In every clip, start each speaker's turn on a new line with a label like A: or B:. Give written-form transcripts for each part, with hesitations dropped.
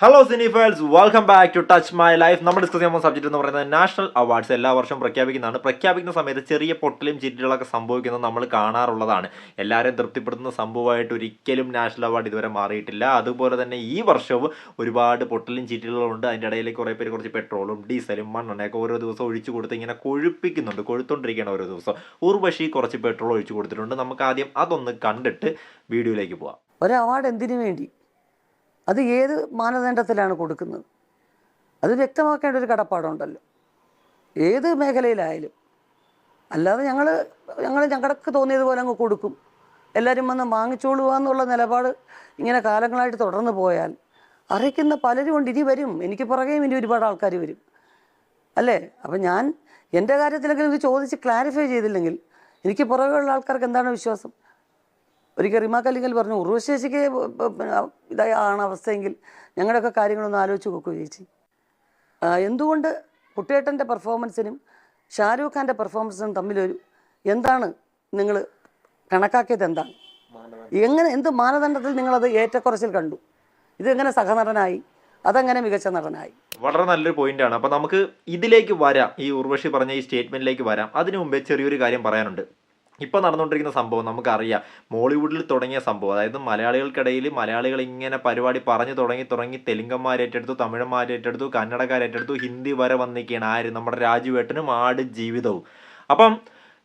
A: Hello cinephiles, welcome back to touch my life. നമ്മൾ discuss ചെയ്യാൻ പോകുന്ന സബ്ജക്റ്റ് എന്ന് പറയുന്നത് നാഷണൽ അവാർഡ്സ് എല്ലാ വർഷവും പ്രഖ്യാപിക്കുന്നതാണ്. പ്രഖ്യാപിക്കുന്ന സമയത്ത് ചെറിയ പൊട്ടലും ചിരികളൊക്കെ സംഭവിക്കുന്നത് നമ്മൾ കാണാറുള്ളതാണ്. എല്ലാവരെയും തൃപ്തിപ്പെടുത്തുന്ന സംഭവമായിട്ട് ഒരിക്കലും നാഷണൽ അവാർഡ് ഇതുവരെ മാറിയിട്ടില്ല. അതുപോലെ തന്നെ ഈ വർഷവും ഒരുപാട് പൊട്ടലും ചീറ്റുകളുണ്ട്. അതിൻ്റെ ഇടയിൽ കുറേ പേര് കുറച്ച് പെട്രോളും ഡീസലും മണ്ണെണ്ണയൊക്കെ ഓരോ ദിവസം ഒഴിച്ചു കൊടുത്ത് ഇങ്ങനെ കൊഴുത്തോണ്ടിരിക്കുകയാണ് ഓരോ ദിവസം. ഉർവശി കുറച്ച് പെട്രോൾ ഒഴിച്ചു കൊടുത്തിട്ടുണ്ട്. നമുക്ക് ആദ്യം അതൊന്ന് കണ്ടിട്ട് വീഡിയോയിലേക്ക് പോവാം.
B: ഒരു അവാർഡ് എന്തിനു വേണ്ടി, അത് ഏത് മാനദണ്ഡത്തിലാണ് കൊടുക്കുന്നത്, അത് വ്യക്തമാക്കേണ്ട ഒരു കടപ്പാടുണ്ടല്ലോ ഏത് മേഖലയിലായാലും. അല്ലാതെ ഞങ്ങൾക്ക് തോന്നിയതുപോലെ അങ്ങ് കൊടുക്കും, എല്ലാവരും വന്ന് വാങ്ങിച്ചോളുക എന്നുള്ള നിലപാട് ഇങ്ങനെ കാലങ്ങളായിട്ട് തുടർന്ന് പോയാൽ അറിയിക്കുന്ന പലരും ഉണ്ട്. ഇനി വരും, എനിക്ക് പുറകെയും ഇനി ഒരുപാട് ആൾക്കാർ വരും അല്ലേ. അപ്പം ഞാൻ എൻ്റെ കാര്യത്തിലെങ്കിലും ഇത് ചോദിച്ച് ക്ലാരിഫൈ ചെയ്തില്ലെങ്കിൽ എനിക്ക് പുറകെയുള്ള ആൾക്കാർക്ക് എന്താണ് വിശ്വാസം? ഒരിക്കൽ റിമ കല്ലിങ്കൽ പറഞ്ഞു, ഉർവശേഷിക്ക് ഇതാണ് അവസ്ഥയെങ്കിൽ ഞങ്ങളുടെയൊക്കെ കാര്യങ്ങളൊന്ന് ആലോചിച്ച് നോക്കുക ചേച്ചി. എന്തുകൊണ്ട് കുട്ടിയേട്ടൻ്റെ പെർഫോമൻസിനും ഷാരൂഖ് ഖാൻ്റെ പെർഫോമൻസിനും തമ്മിലൊരു എന്താണ് നിങ്ങൾ കണക്കാക്കിയത്? എന്താണ്, എന്ത് മാനദണ്ഡത്തിൽ നിങ്ങളത് ഏറ്റക്കുറച്ചിൽ കണ്ടു? ഇതെങ്ങനെ സഹനടനായി, അതെങ്ങനെ മികച്ച നടനായി?
A: വളരെ നല്ലൊരു പോയിന്റാണ്. അപ്പോൾ നമുക്ക് ഇതിലേക്ക് വരാം, ഈ ഉർവശി പറഞ്ഞ ഈ സ്റ്റേറ്റ്മെന്റിലേക്ക് വരാം. അതിനു മുമ്പേ ചെറിയൊരു കാര്യം പറയാനുണ്ട്. ഇപ്പോൾ നടന്നുകൊണ്ടിരിക്കുന്ന സംഭവം നമുക്കറിയാം. മോളിവുഡിൽ തുടങ്ങിയ സംഭവം, അതായത് മലയാളികൾക്കിടയിൽ മലയാളികൾ ഇങ്ങനെ പരിപാടി പറഞ്ഞു തുടങ്ങി തെലുങ്കന്മാരേറ്റെടുത്തു, തമിഴന്മാരേറ്റെടുത്തു, കന്നഡക്കാരേറ്റെടുത്തു, ഹിന്ദി വരെ വന്നിരിക്കുകയാണ്. ആര്? നമ്മുടെ രാജുവേട്ടനും ആട് ജീവിതവും. അപ്പം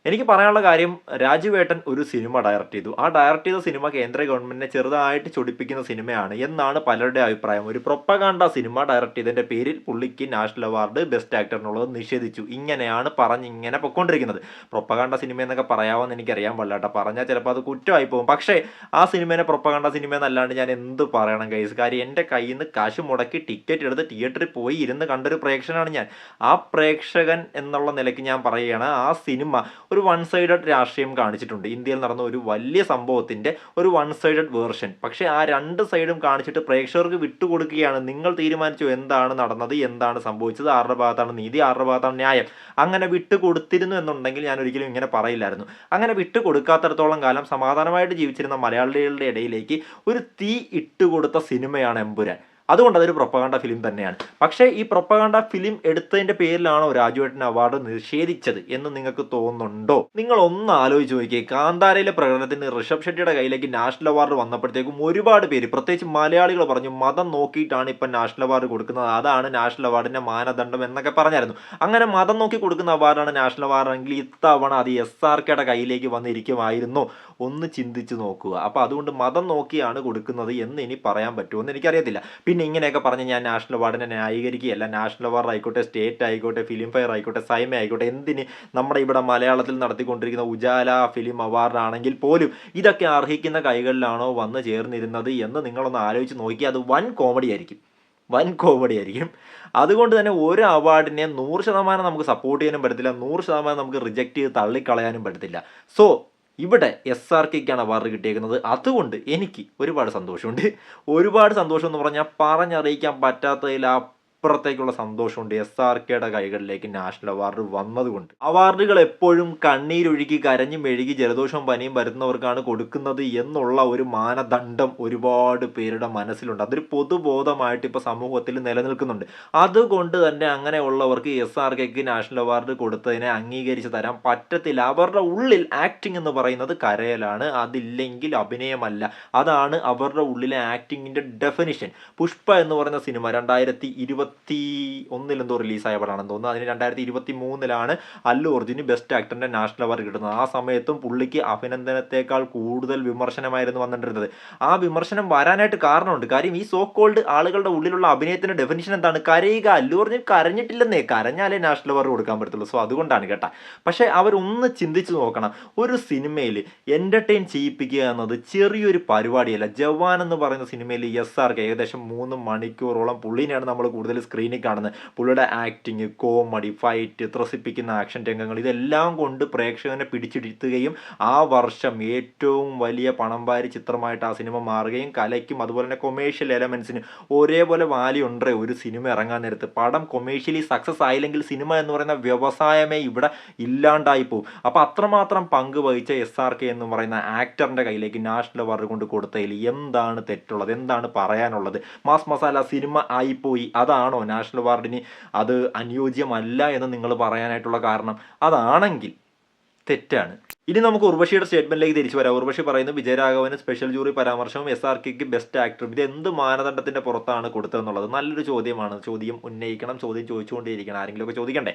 A: എനിക്ക് പറയാനുള്ള കാര്യം, രാജുവേട്ടൻ ഒരു സിനിമ ഡയറക്റ്റ് ചെയ്തു. ആ ഡയറക്റ്റ് ചെയ്ത സിനിമ കേന്ദ്ര ഗവൺമെന്റിനെ ചെറുതായിട്ട് ചൊടിപ്പിക്കുന്ന സിനിമയാണ് എന്നാണ് പലരുടെ അഭിപ്രായം. ഒരു പ്രൊപ്പഗാണ്ട സിനിമ ഡയറക്റ്റ് ചെയ്തതിൻ്റെ പേരിൽ പുള്ളിക്ക് നാഷണൽ അവാർഡ് ബെസ്റ്റ് ആക്ടറിനുള്ളത് നിഷേധിച്ചു. ഇങ്ങനെയാണ് പറഞ്ഞിങ്ങനെ പൊയ്ക്കൊണ്ടിരിക്കുന്നത്. പ്രൊപ്പഗാണ്ട സിനിമ എന്നൊക്കെ പറയാമെന്ന് എനിക്കറിയാൻ പാടില്ല. പറഞ്ഞാൽ ചിലപ്പോൾ അത് കുറ്റമായി പോകും. പക്ഷേ ആ സിനിമേനെ പ്രൊപ്പഗാണ്ട സിനിമ എന്നല്ലാണ്ട് ഞാൻ എന്ത് പറയണം ഗൈസ്? കാര്യം എൻ്റെ കയ്യിൽ നിന്ന് കാശ് മുടക്കി ടിക്കറ്റ് എടുത്ത് തിയേറ്ററിൽ പോയി ഇരുന്ന് കണ്ടൊരു പ്രേക്ഷകനാണ് ഞാൻ. ആ പ്രേക്ഷകൻ എന്നുള്ള നിലയ്ക്ക് ഞാൻ പറയുകയാണ്, ആ സിനിമ ഒരു വൺ സൈഡഡ് രാഷ്ട്രീയം കാണിച്ചിട്ടുണ്ട്. ഇന്ത്യയിൽ നടന്ന ഒരു വലിയ സംഭവത്തിൻ്റെ ഒരു വൺ സൈഡഡ് വേർഷൻ. പക്ഷേ ആ രണ്ട് സൈഡും കാണിച്ചിട്ട് പ്രേക്ഷകർക്ക് വിട്ടുകൊടുക്കുകയാണ്. നിങ്ങൾ തീരുമാനിച്ചു എന്താണ് നടന്നത്, എന്താണ് സംഭവിച്ചത്, ആരുടെ ഭാഗത്താണ് നീതി, ആരുടെ ഭാഗത്താണ് ന്യായം. അങ്ങനെ വിട്ടുകൊടുത്തിരുന്നു എന്നുണ്ടെങ്കിൽ ഞാൻ ഒരിക്കലും ഇങ്ങനെ പറയില്ലായിരുന്നു. അങ്ങനെ വിട്ടുകൊടുക്കാത്തടത്തോളം കാലം സമാധാനമായിട്ട് ജീവിച്ചിരുന്ന മലയാളികളുടെ ഇടയിലേക്ക് ഒരു തീ ഇട്ടുകൊടുത്ത സിനിമയാണ് എമ്പുരാൻ. അതുകൊണ്ട് അതൊരു പ്രൊപ്പഗാണ്ട ഫിലിം തന്നെയാണ്. പക്ഷേ ഈ പ്രൊപ്പഗാണ്ട ഫിലിം എടുത്തതിൻ്റെ പേരിലാണോ രാജുവേട്ടന് അവാർഡ് നിഷേധിച്ചത് എന്ന് നിങ്ങൾക്ക് തോന്നുന്നുണ്ടോ? നിങ്ങൾ ഒന്ന് ആലോചിച്ച് നോക്കിയേ. കാന്താരയിലെ പ്രകടനത്തിന് ഋഷഭ് ഷെട്ടിയുടെ കയ്യിലേക്ക് നാഷണൽ അവാർഡ് വന്നപ്പോഴത്തേക്കും ഒരുപാട് പേര്, പ്രത്യേകിച്ച് മലയാളികൾ പറഞ്ഞു, മതം നോക്കിയിട്ടാണ് ഇപ്പം നാഷണൽ അവാർഡ് കൊടുക്കുന്നത്, അതാണ് നാഷണൽ അവാർഡിൻ്റെ മാനദണ്ഡം എന്നൊക്കെ പറഞ്ഞായിരുന്നു. അങ്ങനെ മതം നോക്കി കൊടുക്കുന്ന അവാർഡാണ് നാഷണൽ അവാർഡെങ്കിൽ ഇത്തവണ അത് SRKയുടെ കയ്യിലേക്ക് വന്നിരിക്കുമായിരുന്നു. ഒന്ന് ചിന്തിച്ച് നോക്കുക. അപ്പോൾ അതുകൊണ്ട് മതം നോക്കിയാണ് കൊടുക്കുന്നത് എന്ന് ഇനി പറയാൻ പറ്റുമെന്ന് എനിക്കറിയത്തില്ല. പിന്നെ ഇങ്ങനെയൊക്കെ പറഞ്ഞ് ഞാൻ നാഷണൽ അവാർഡിനെ ന്യായീകരിക്കുകയല്ല. നാഷണൽ അവാർഡ് ആയിക്കോട്ടെ, സ്റ്റേറ്റ് ആയിക്കോട്ടെ, ഫിലിം ഫെയർ ആയിക്കോട്ടെ, സൈമ ആയിക്കോട്ടെ, എന്തിന് നമ്മുടെ ഇവിടെ മലയാളത്തിൽ നടത്തിക്കൊണ്ടിരിക്കുന്ന ഉജാല ഫിലിം അവാർഡ് ആണെങ്കിൽ പോലും ഇതൊക്കെ അർഹിക്കുന്ന കൈകളിലാണോ വന്ന് ചേർന്നിരുന്നത് എന്ന് നിങ്ങളൊന്ന് ആലോചിച്ച് നോക്കി. അത് വൻ കോമഡി ആയിരിക്കും. അതുകൊണ്ട് തന്നെ ഒരു അവാർഡിനെ 100% നമുക്ക് സപ്പോർട്ട് ചെയ്യാനും പറ്റത്തില്ല, 100% നമുക്ക് റിജക്റ്റ് ചെയ്ത് തള്ളിക്കളയാനും പറ്റത്തില്ല. സോ ഇവിടെ SRKയ്ക്കാണ് അവാർഡ് കിട്ടിയേക്കുന്നത്. അതുകൊണ്ട് എനിക്ക് ഒരുപാട് സന്തോഷമുണ്ട്. സന്തോഷം എന്ന് പറഞ്ഞാൽ പറഞ്ഞറിയിക്കാൻ പറ്റാത്തതിൽ അപ്പുറത്തേക്കുള്ള സന്തോഷമുണ്ട്. SRKയുടെ കൈകളിലേക്ക് നാഷണൽ അവാർഡ് വന്നതുകൊണ്ട്. അവാർഡുകൾ എപ്പോഴും കണ്ണീരൊഴുകി കരഞ്ഞു മെഴുകി ജലദോഷവും പനിയും വരുന്നവർക്കാണ് കൊടുക്കുന്നത് എന്നുള്ള ഒരു മാനദണ്ഡം ഒരുപാട് പേരുടെ മനസ്സിലുണ്ട്. അതൊരു പൊതുബോധമായിട്ട് ഇപ്പോൾ സമൂഹത്തിൽ നിലനിൽക്കുന്നുണ്ട്. അതുകൊണ്ട് തന്നെ അങ്ങനെയുള്ളവർക്ക് SRKയ്ക്ക് നാഷണൽ അവാർഡ് കൊടുത്തതിനെ അംഗീകരിച്ച് തരാൻ പറ്റത്തില്ല. അവരുടെ ഉള്ളിൽ ആക്ടിങ് എന്ന് പറയുന്നത് കരയലാണ്, അതില്ലെങ്കിൽ അഭിനയമല്ല. അതാണ് അവരുടെ ഉള്ളിലെ ആക്ടിങ്ങിൻ്റെ ഡെഫിനിഷൻ. പുഷ്പ എന്ന് പറയുന്ന സിനിമ 2021 റിലീസായ പടമാണെന്ന് തോന്നുന്നു. അതിന് 2023 അല്ലു അർജുന് ബെസ്റ്റ് ആക്ടറിൻ്റെ നാഷണൽ അവാർഡ് കിട്ടുന്നത്. ആ സമയത്തും പുള്ളിക്ക് അഭിനന്ദനത്തേക്കാൾ കൂടുതൽ വിമർശനമായിരുന്നു വന്നിട്ടിരുന്നത്. ആ വിമർശനം വരാനായിട്ട് കാരണമുണ്ട്. കാര്യം ഈ സോ കോൾഡ് ആളുകളുടെ ഉള്ളിലുള്ള അഭിനയത്തിൻ്റെ ഡെഫിനിഷൻ എന്താണ്? കരയുക. അല്ലു അർജുൻ കരഞ്ഞിട്ടില്ലെന്നേ, കരഞ്ഞാലേ നാഷണൽ അവാർഡ് കൊടുക്കാൻ പറ്റത്തുള്ളൂ. സോ അതുകൊണ്ടാണ് കേട്ടോ. പക്ഷേ അവരൊന്ന് ചിന്തിച്ച് നോക്കണം. ഒരു സിനിമയിൽ എൻ്റർടൈൻ ചെയ്യിപ്പിക്കുക എന്നത് ചെറിയൊരു പരിപാടിയല്ല. ജവാൻ എന്ന് പറയുന്ന സിനിമയിൽ SRK ഏകദേശം 3 മണിക്കൂറോളം പുള്ളിനെയാണ് നമ്മൾ കൂടുതൽ കൂടുതൽ സ്ക്രീനിൽ കാണുന്നത്. പുള്ളിയുടെ ആക്ടിങ്, കോമഡി, ഫൈറ്റ്, ത്രസിപ്പിക്കുന്ന ആക്ഷൻ രംഗങ്ങൾ ഇതെല്ലാം കൊണ്ട് പ്രേക്ഷകനെ പിടിച്ചിരുത്തുകയും ആ വർഷം ഏറ്റവും വലിയ പണം വാരി ചിത്രമായിട്ട് ആ സിനിമ മാറുകയും കലയ്ക്കും അതുപോലെ തന്നെ കൊമേഴ്ഷ്യൽ എലമെൻസിന് ഒരേപോലെ വാല്യൂ ഉണ്ട്. ഒരു സിനിമ ഇറങ്ങാൻ നേരത്ത് പടം കൊമേഴ്ഷ്യലി സക്സസ് ആയില്ലെങ്കിൽ സിനിമ എന്ന് പറയുന്ന വ്യവസായമേ ഇവിടെ ഇല്ലാണ്ടായി പോകും. അപ്പോൾ അത്രമാത്രം പങ്ക് വഹിച്ച SRK എന്ന് പറയുന്ന ആക്ടറിൻ്റെ കയ്യിലേക്ക് നാഷണൽ അവാർഡ് കൊണ്ട് കൊടുത്തതിൽ എന്താണ് തെറ്റുള്ളത്, എന്താണ് പറയാനുള്ളത്? മാസ് മസാല സിനിമ ആയിപ്പോയി, അതാണോ നാഷണൽ അവാർഡിന് അത് അനുയോജ്യമല്ല എന്ന് നിങ്ങൾ പറയാനായിട്ടുള്ള കാരണം? അതാണെങ്കിൽ തെറ്റാണ്. ഇനി നമുക്ക് ഉർവശിയുടെ സ്റ്റേറ്റ്മെന്റിലേക്ക് തിരിച്ചു വരാം. ഉർവശി പറയുന്നു വിജയരാഘവന് സ്പെഷ്യൽ ജൂറി പരാമർശവും SRKക്ക് ബെസ്റ്റ് ആക്ടറും ഇത് എന്ത് മാനദണ്ഡത്തിന്റെ പുറത്താണ് കൊടുത്തതെന്നുള്ളത് നല്ലൊരു ചോദ്യമാണ്. ചോദ്യം ഉന്നയിക്കണം, ചോദ്യം ചോദിച്ചുകൊണ്ടേയിരിക്കണം, ആരെങ്കിലുമൊക്കെ ചോദിക്കണ്ടേ.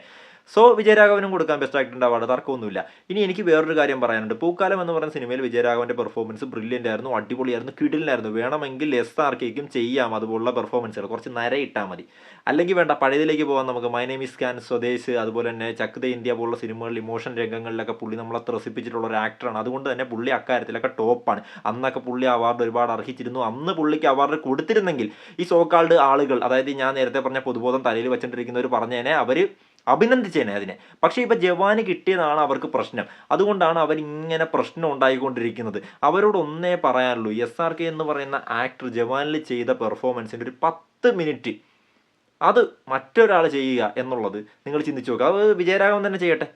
A: സോ വിജയരാഘവനും കൊടുക്കാൻ ബെസ്റ്റ് ആക്ടറിന്റെ അവാർഡ്, തർക്കമൊന്നുമില്ല. ഇനി എനിക്ക് വേറൊരു കാര്യം പറയാനുണ്ട്. പൂക്കാലം എന്ന് പറയുന്ന സിനിമയിൽ വിജയരാഘവന്റെ പെർഫോമൻസ് ബ്രില്യൻ്റ് ആയിരുന്നു, അടിപൊളിയായിരുന്നു, കിടിലായിരുന്നു. വേണമെങ്കിൽ SRKക്കും ചെയ്യാം അതുപോലുള്ള പെർഫോമൻസുകൾ, കുറച്ച് നരയിട്ടാൽ മതി. അല്ലെങ്കിൽ വേണ്ട, പഴയതിലേക്ക് പോകാൻ നമുക്ക്. My name is Khan, Swadesh, അതുപോലെ തന്നെ ചക് ദ ഇന്ത്യ പോലുള്ള സിനിമകളിൽ ഇമോഷൻ രംഗങ്ങളിലൊക്കെ പുള്ളി നമ്മളെ ത്രസിപ്പിച്ചിട്ടുള്ള ഒരു ആക്ടറാണ്. അതുകൊണ്ട് തന്നെ പുള്ളി അക്കാര്യത്തിലൊക്കെ ടോപ്പാണ്. അന്നൊക്കെ പുള്ളി അവാർഡ് ഒരുപാട് അർഹിച്ചിരുന്നു. അന്ന് പുള്ളിക്ക് അവാർഡ് കൊടുത്തിരുന്നെങ്കിൽ ഈ സോക്കാൾഡ് ആളുകൾ, അതായത് ഞാൻ നേരത്തെ പറഞ്ഞ പൊതുബോധം തലയിൽ വെച്ചിട്ടിരിക്കുന്നവർ പറഞ്ഞേനെ, അവർ അഭിനന്ദിച്ചേനെ അതിനെ. പക്ഷേ ഇപ്പം ജവാന് കിട്ടിയതാണ് അവർക്ക് പ്രശ്നം. അതുകൊണ്ടാണ് അവരിങ്ങനെ പ്രശ്നം ഉണ്ടായിക്കൊണ്ടിരിക്കുന്നത്. അവരോട് ഒന്നേ പറയാനുള്ളൂ, SRK എന്ന് പറയുന്ന ആക്ടർ ജവാനിൽ ചെയ്ത പെർഫോമൻസിൻ്റെ ഒരു 10 മിനിറ്റ് അത് മറ്റൊരാൾ ചെയ്യുക എന്നുള്ളത് നിങ്ങൾ ചിന്തിച്ച് നോക്കുക. അത് വിജയരാഘവൻ തന്നെ ചെയ്യട്ടെ.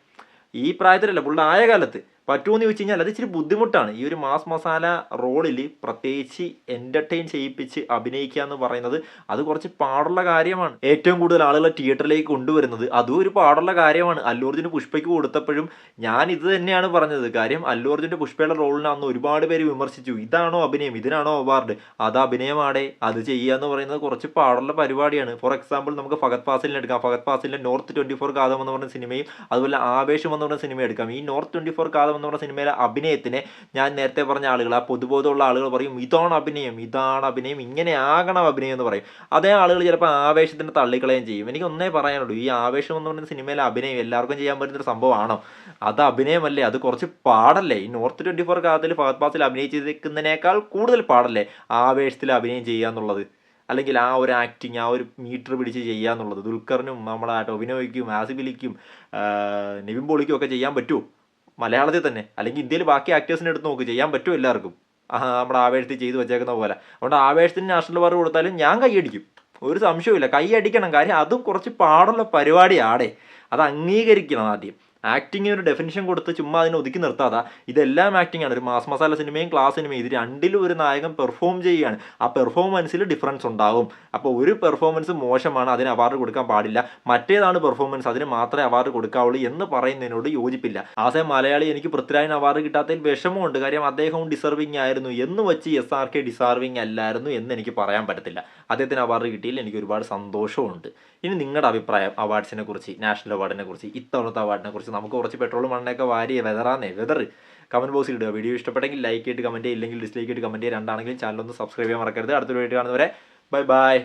A: ഈ പ്രായത്തിലല്ല, പുള്ളിയുടെ ആയ കാലത്ത് പറ്റുമെന്ന് ചോദിച്ചു കഴിഞ്ഞാൽ അത് ഇച്ചിരി ബുദ്ധിമുട്ടാണ്. ഈ ഒരു മാസ് മസാല റോളിൽ പ്രത്യേകിച്ച് എൻ്റർടൈൻ ചെയ്യിപ്പിച്ച് അഭിനയിക്കുക എന്ന് പറയുന്നത് അത് കുറച്ച് പാടുള്ള കാര്യമാണ്. ഏറ്റവും കൂടുതൽ ആളുകളെ തിയേറ്ററിലേക്ക് കൊണ്ടുവരുന്നത് അതും ഒരു പാടുള്ള കാര്യമാണ്. അല്ലു അർജുന് പുഷ്പയ്ക്ക് കൊടുത്തപ്പോഴും ഞാൻ ഇത് തന്നെയാണ് പറഞ്ഞത്. കാര്യം അല്ലു അർജുൻ്റെ പുഷ്പയുടെ റോളിനെ അന്ന് ഒരുപാട് പേര് വിമർശിച്ചു. ഇതാണോ അഭിനയം, ഇതിനാണോ അവാർഡ്? അത് അഭിനയമാടെ, അത് ചെയ്യുക എന്ന് പറയുന്നത് കുറച്ച് പാടുള്ള പരിപാടിയാണ്. ഫോർ എക്സാമ്പിൾ നമുക്ക് ഫഹദ് ഫാസിലിനെ എടുക്കാം. ഫഹദ് ഫാസിലിൻ്റെ നോർത്ത് 24 കാതം എന്ന് പറയുന്ന സിനിമയും അതുപോലെ ആവേശം എന്ന് പറയുന്ന സിനിമ എടുക്കാം. ഈ നോർത്ത് 24 കാതം എന്ന് പറഞ്ഞ സിനിമയിലെ അഭിനയത്തിനെ ഞാൻ നേരത്തെ പറഞ്ഞ ആളുകൾ, ആ പൊതുബോധമുള്ള ആളുകൾ പറയും ഇതാണ് അഭിനയം, ഇതാണ് അഭിനയം, ഇങ്ങനെ ആകണം അഭിനയം എന്ന് പറയും. അതേ ആളുകൾ ചിലപ്പോൾ ആവേശത്തിന് തള്ളിക്കളയും ചെയ്യും. എനിക്ക് ഒന്നേ പറയാനുള്ളൂ, ഈ ആവേശം എന്ന് പറയുന്ന സിനിമയിലെ അഭിനയം എല്ലാവർക്കും ചെയ്യാൻ പറ്റുന്നൊരു സംഭവമാണോ? അത് അഭിനയമല്ലേ? അത് കുറച്ച് പാടല്ലേ? ഈ നോർത്ത് 24 കാലത്തിൽ ഫഹദ് ഫാസിൽ അഭിനയിച്ചിരിക്കുന്നതിനേക്കാൾ കൂടുതൽ പാടല്ലേ ആവേശത്തിൽ അഭിനയം ചെയ്യുക എന്നുള്ളത്? അല്ലെങ്കിൽ ആ ഒരു ആക്ടിങ്, ആ ഒരു മീറ്റർ പിടിച്ച് ചെയ്യുക എന്നുള്ളത് ദുൽഖറിനും നമ്മുടെ ടൊവിനോയ്ക്കും ആസിഫലിക്കും നിവിൻ പോളിക്കും ഒക്കെ ചെയ്യാൻ പറ്റുമോ മലയാളത്തിൽ തന്നെ? അല്ലെങ്കിൽ ഇന്ത്യയിൽ ബാക്കി ആക്ടേഴ്സിനെ എടുത്ത് നോക്ക്, ചെയ്യാൻ പറ്റുമോ എല്ലാവർക്കും? നമ്മുടെ ആവേശത്തിൽ ചെയ്തു വെച്ചേക്കുന്ന പോലെ. അതുകൊണ്ട് ആവേശത്തിന് നാഷണൽ അവാർഡ് കൊടുത്താലും ഞാൻ കൈയടിക്കും, ഒരു സംശയമില്ല. കൈയടിക്കണം. കാര്യം അതും കുറച്ച് പാടുള്ള പരിപാടിയാടേ, അത് അംഗീകരിക്കണം ആദ്യം. ആക്ടിങ്ങിന് ഒരു ഡെഫിനിഷൻ കൊടുത്ത് ചുമ്മാ അതിനെ ഒതുക്കി നിർത്താതെ ഇതെല്ലാം ആക്ടിങ് ആണ്. ഒരു മാസ് മസാല സിനിമയും ക്ലാസ് സിനിമയും ഇത് രണ്ടിലും ഒരു നായകൻ പെർഫോം ചെയ്യുകയാണ്. ആ പെർഫോമൻസിൽ ഡിഫറൻസ് ഉണ്ടാവും. അപ്പോൾ ഒരു പെർഫോമൻസ് മോശമാണ്, അതിന് അവാർഡ് കൊടുക്കാൻ പാടില്ല, മറ്റേതാണ് പെർഫോമൻസ്, അതിന് മാത്രമേ അവാർഡ് കൊടുക്കാവുള്ളൂ എന്ന് പറയുന്നതിനോട് യോജിപ്പില്ല. ആസെ മലയാളി എനിക്ക് പൃഥ്വിരാജിന് അവാർഡ് കിട്ടാത്തതിൽ വിഷമമുണ്ട്. കാര്യം അദ്ദേഹവും ഡിസർവിങ് ആയിരുന്നു എന്ന് വെച്ച് SRK ഡിസർവിങ് അല്ലായിരുന്നു എന്ന് എനിക്ക് പറയാൻ പറ്റത്തില്ല. അദ്ദേഹത്തിന് അവാർഡ് കിട്ടിയില്ല, എനിക്ക് ഒരുപാട് സന്തോഷമുണ്ട്. ഇനി നിങ്ങളുടെ അഭിപ്രായം അവാർഡ്സിനെ കുറിച്ച്, നാഷണൽ അവാർഡിനെ കുറിച്ച്, ഇത്തവണത്തെ അവാർഡിനെ കുറിച്ച്. നമുക്ക് കുറച്ച് പെട്രോളും മണ്ണൊക്കെ വാരി വെതർ കമൻറ്റ് ബോക്സിൽ ഇടുക. വീഡിയോ ഇഷ്ടപ്പെട്ടെങ്കിൽ ലൈക്ക് ചെയ്തിട്ട് കമൻറ്റ് ചെയ്യുക, ഇല്ലെങ്കിൽ ഡിസ്ലൈക്ക് ചെയ്തിട്ട് കമൻറ്റ് ചെയ്യുക. രണ്ടാണെങ്കിലും ചാനൽ ഒന്ന് സബ്സ്ക്രൈബ് ചെയ്യാൻ മറക്കരുത്. അടുത്തൊരു വീഡിയോ കാണുന്നവരെ ബൈ ബൈ.